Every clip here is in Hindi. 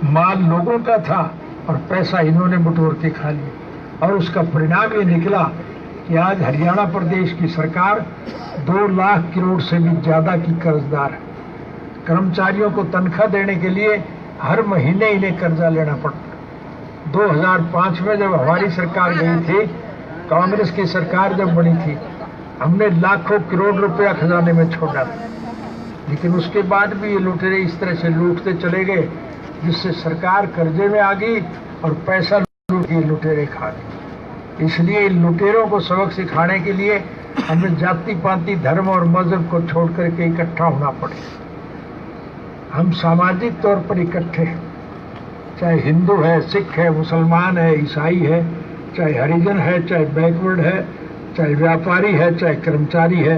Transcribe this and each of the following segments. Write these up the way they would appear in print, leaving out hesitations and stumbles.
माल लोगों का था और पैसा इन्होंने बटोर के खा लिया। और उसका परिणाम ये निकला कि आज हरियाणा प्रदेश की सरकार 2 लाख करोड़ से भी ज्यादा की कर्जदार है। कर्मचारियों को तनख्वाह देने के लिए हर महीने इन्हें कर्जा लेना पड़ता। 2005 में जब हमारी सरकार गई थी, कांग्रेस की सरकार जब बनी थी, हमने लाखों करोड़ रुपया खजाने में छोड़ा, लेकिन उसके बाद भी ये लुटेरे इस तरह से लूटते चले गए जिससे सरकार कर्जे में आ गई और पैसा लूट के लुटेरे खा गए। इसलिए इन लुटेरों को सबक सिखाने के लिए हमें जाति पाति धर्म और मजहब को छोड़ करके इकट्ठा होना पड़े। हम सामाजिक तौर पर इकट्ठे हैं, चाहे हिंदू है, सिख है, मुसलमान है, ईसाई है, चाहे हरिजन है, चाहे बैकवर्ड है, चाहे व्यापारी है, चाहे कर्मचारी है,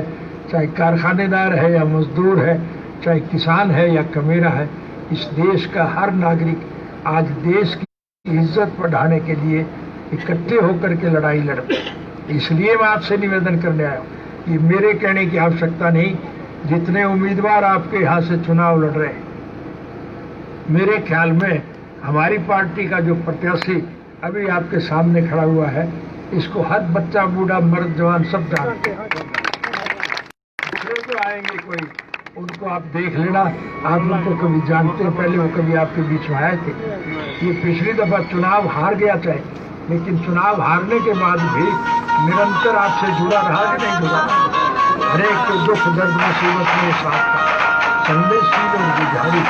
चाहे कारखानेदार है या मजदूर है, चाहे किसान है या कमेरा है। इस देश का हर नागरिक आज देश की इज्जत बढ़ाने के लिए इकट्ठे होकर के लड़ाई लड़ते हैं। इसलिए मैं आपसे निवेदन करने आया हूँ, ये मेरे कहने की आवश्यकता नहीं। जितने उम्मीदवार आपके यहाँ से चुनाव लड़ रहे हैं, मेरे ख्याल में हमारी पार्टी का जो प्रत्याशी अभी आपके सामने खड़ा हुआ है, इसको हर बच्चा, बूढ़ा, मर्द, जवान सब जानते हैं। दूसरे जो आएंगे कोई, उनको आप देख लेना, आप उनको कभी जानते हैं, पहले वो कभी आपके बीच में आए थे। ये पिछली दफा चुनाव हार गया चाहे, लेकिन चुनाव हारने के बाद भी निरंतर आपसे जुड़ा रहा कि नहीं जुड़ा। हर एक के दुख दर्द मुसीबत में साथ था, संवेदनशील और बुझारी।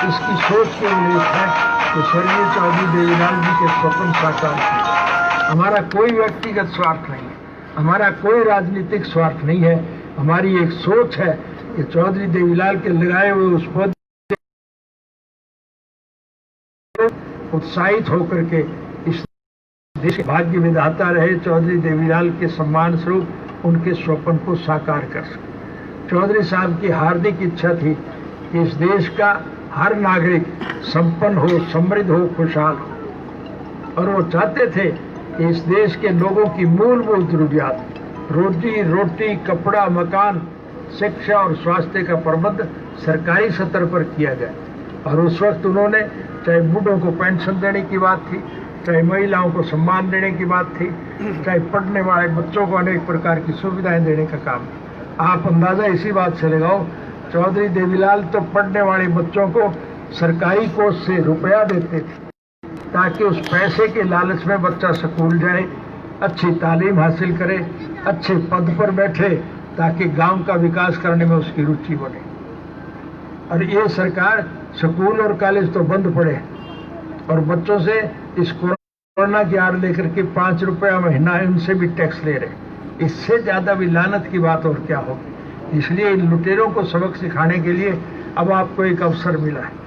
इसकी सोच के उल्लेख है कि स्वर्गीय चौधरी देवीलाल जी के स्वप्न साकार किए। हमारा कोई व्यक्तिगत स्वार्थ नहीं है, हमारा कोई राजनीतिक स्वार्थ नहीं है। हमारी एक सोच है कि चौधरी देवीलाल के लगाए हुए उस पद उत्साहित होकर के इस देश के भाग्य विधाता रहे चौधरी देवीलाल के सम्मान स्वरूप उनके स्वप्न को साकार कर सके। चौधरी साहब की हार्दिक इच्छा थी कि इस देश का हर नागरिक संपन्न हो, समृद्ध हो, खुशहाल हो। और वो चाहते थे कि इस देश के लोगों की मूलभूत जरूरियात, रोजी रोटी, कपड़ा, मकान, शिक्षा और स्वास्थ्य का प्रबंध सरकारी स्तर पर किया जाए। और उस वक्त उन्होंने, चाहे बूढ़ों को पेंशन देने की बात थी, चाहे महिलाओं को सम्मान देने की बात थी, चाहे पढ़ने वाले बच्चों को अनेक प्रकार की सुविधाएं देने का काम। आप अंदाजा इसी बात से लगाओ, चौधरी देवीलाल तो पढ़ने वाले बच्चों को सरकारी कोष से रुपया देते थे ताकि उस पैसे के लालच में बच्चा स्कूल जाए, अच्छी तालीम हासिल करे, अच्छे पद पर बैठे, ताकि गांव का विकास करने में उसकी रुचि बने। और ये सरकार स्कूल और कॉलेज तो बंद पड़े और बच्चों से इस कोरोना की आड़ लेकर के 5 रुपया महीना उनसे भी टैक्स ले रहे। इससे ज्यादा भी लानत की बात और क्या होगी। इसलिए इन लुटेरों को सबक सिखाने के लिए अब आपको एक अवसर मिला है।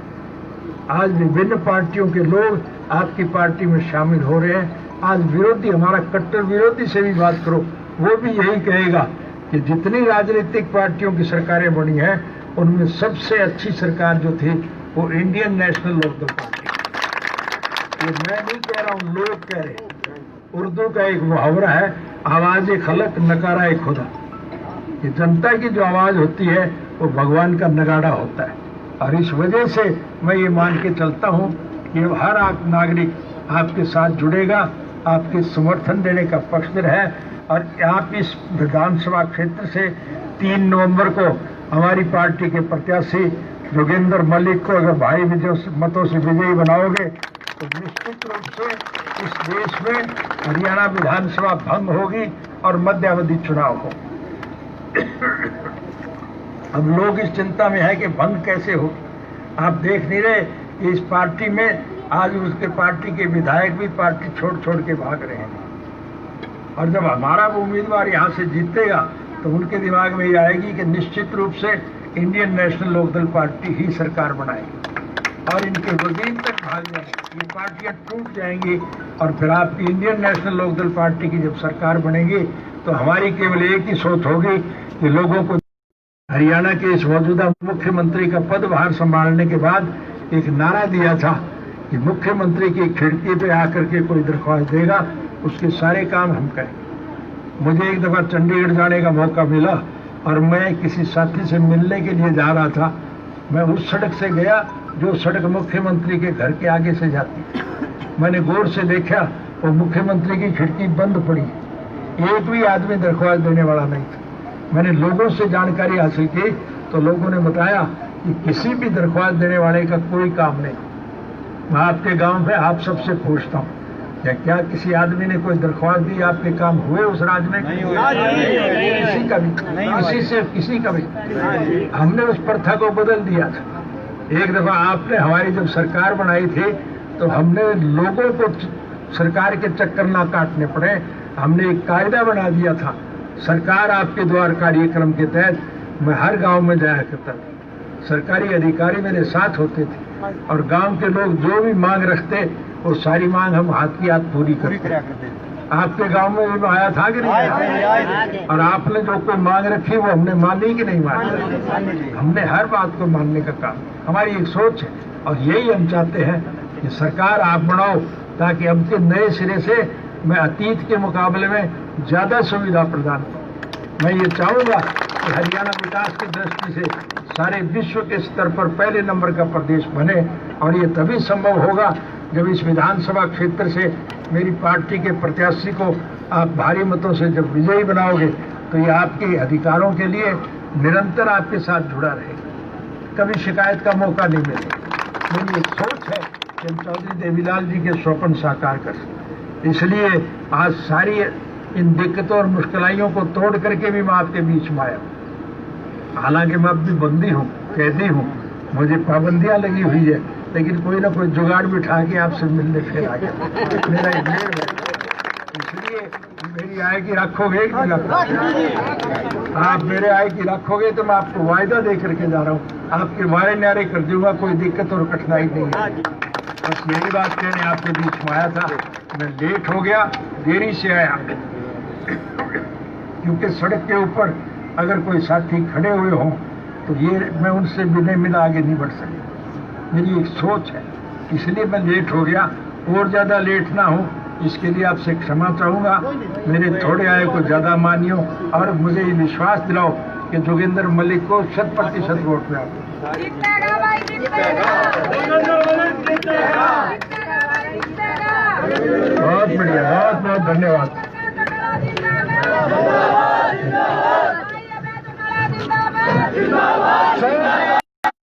आज विभिन्न पार्टियों के लोग आपकी पार्टी में शामिल हो रहे हैं। आज विरोधी, हमारा कट्टर विरोधी से भी बात करो, वो भी यही कहेगा कि जितनी राजनीतिक पार्टियों की सरकारें बनी हैं, उनमें सबसे अच्छी सरकार जो थी वो इंडियन नेशनल लोकदल पार्टी। ये मैं नहीं कह रहा हूँ, लोग कह रहे हैं। उर्दू का एक मुहावरा है, आवाज़ खलक नकारा खुदा। ये जनता की जो आवाज होती है वो भगवान का नगाड़ा होता है। और इस वजह से मैं ये मान के चलता हूँ कि हर नागरिक आपके साथ जुड़ेगा, आपके समर्थन देने का पक्षधर है। और आप इस विधानसभा क्षेत्र से 3 नवंबर को हमारी पार्टी के प्रत्याशी जोगेंद्र मलिक को अगर भारी मतों से विजयी बनाओगे तो निश्चित रूप से इस देश में हरियाणा विधानसभा भंग होगी और मध्यावधि चुनाव हो। अब लोग इस चिंता में है कि भंग कैसे हो। आप देख नहीं रहे कि इस पार्टी में आज उसके पार्टी के विधायक भी पार्टी छोड़ छोड़ के भाग रहे हैं। और जब हमारा वो उम्मीदवार यहाँ से जीतेगा तो उनके दिमाग में ये आएगी कि निश्चित रूप से इंडियन नेशनल लोकदल पार्टी ही सरकार बनाएगी और इनके वजीर तक भाग जाएंगे, ये पार्टियां टूट जाएंगी। और फिर आपकी इंडियन नेशनल लोकदल पार्टी की जब सरकार बनेगी तो हमारी केवल एक ही सोच होगी कि लोगों को हरियाणा के इस मौजूदा मुख्यमंत्री का पदभार संभालने के बाद एक नारा दिया था कि मुख्यमंत्री की खिड़की पे आकर के कोई दरख्वास्त देगा, उसके सारे काम हम करें। मुझे एक दफा चंडीगढ़ जाने का मौका मिला और मैं किसी साथी से मिलने के लिए जा रहा था। मैं उस सड़क से गया जो सड़क मुख्यमंत्री के घर के आगे से जाती। मैंने गौर से देखा वो मुख्यमंत्री की खिड़की बंद पड़ी, एक भी आदमी दरख्वास्त देने वाला नहीं था। मैंने लोगों से जानकारी हासिल की तो लोगों ने बताया कि किसी भी दरख्वास्त देने वाले का कोई काम नहीं। मैं आपके गांव में आप सबसे पूछता हूँ, क्या किसी आदमी ने कोई दरख्वास्त दी, आपके काम हुए उस राज्य में? किसी का भी, किसी से किसी का भी। हमने उस प्रथा को बदल दिया था। एक दफा आपने हमारी जब सरकार बनाई थी तो हमने लोगों को सरकार के चक्कर ना काटने पड़े, हमने एक कायदा बना दिया था। सरकार आपके द्वार कार्यक्रम के तहत मैं हर गांव में जाया करता था। सरकारी अधिकारी मेरे साथ होते थे और गांव के लोग जो भी मांग रखते वो सारी मांग हम हाथ की हाथ पूरी करते। आपके गांव में भी आया था कि नहीं आया? और आपने जो कोई मांग रखी वो हमने मानी कि नहीं मानी? हमने हर बात को मानने का काम, हमारी एक सोच है और यही हम चाहते हैं कि सरकार आप बनाओ ताकि अब के नए सिरे से मैं अतीत के मुकाबले में ज्यादा सुविधा प्रदान करूं। मैं ये चाहूंगा कि हरियाणा विकास की दृष्टि से सारे विश्व के स्तर पर पहले नंबर का प्रदेश बने और ये तभी संभव होगा जब इस विधानसभा क्षेत्र से मेरी पार्टी के प्रत्याशी को आप भारी मतों से जब विजयी बनाओगे तो ये आपके अधिकारों के लिए निरंतर आपके साथ जुड़ा रहेगा, कभी शिकायत का मौका नहीं मिलेगा। मेरी एक सोच है कि हम चौधरी देवीलाल जी के स्वप्न साकार कर सकें, इसलिए आज सारी इन दिक्कतों और मुश्किलाइयों को तोड़ करके भी मैं आपके बीच में आया। हालांकि मैं अब भी बंदी हूँ, कैदी हूँ, मुझे पाबंदियां लगी हुई है, लेकिन कोई ना कोई जुगाड़ बिठा के आपसे मिलने फिर आ गया। मेरा एक मेल है, इसलिए मेरी आय की रखोगे कि नहीं रखोगे? आप मेरे आय की रखोगे तो मैं आपको वायदा दे करके जा रहा हूँ, आपके वारे न्यारे कर दूंगा, कोई दिक्कत और कठिनाई नहीं है। बस यही बात कहने आपके बीच में आया था। मैं लेट हो गया, देरी से आया, क्योंकि सड़क के ऊपर अगर कोई साथी खड़े हुए हों तो ये मैं उनसे बिना मिला आगे नहीं बढ़ सकता। मेरी एक सोच है, इसलिए मैं लेट हो गया। और ज्यादा लेट ना हो इसके लिए आपसे क्षमा चाहूंगा। मेरे थोड़े आए को ज्यादा मानियो और मुझे ये विश्वास दिलाओ कि जोगिंदर मलिक को 100% वोट में आपको। बहुत बढ़िया, बहुत बहुत धन्यवाद।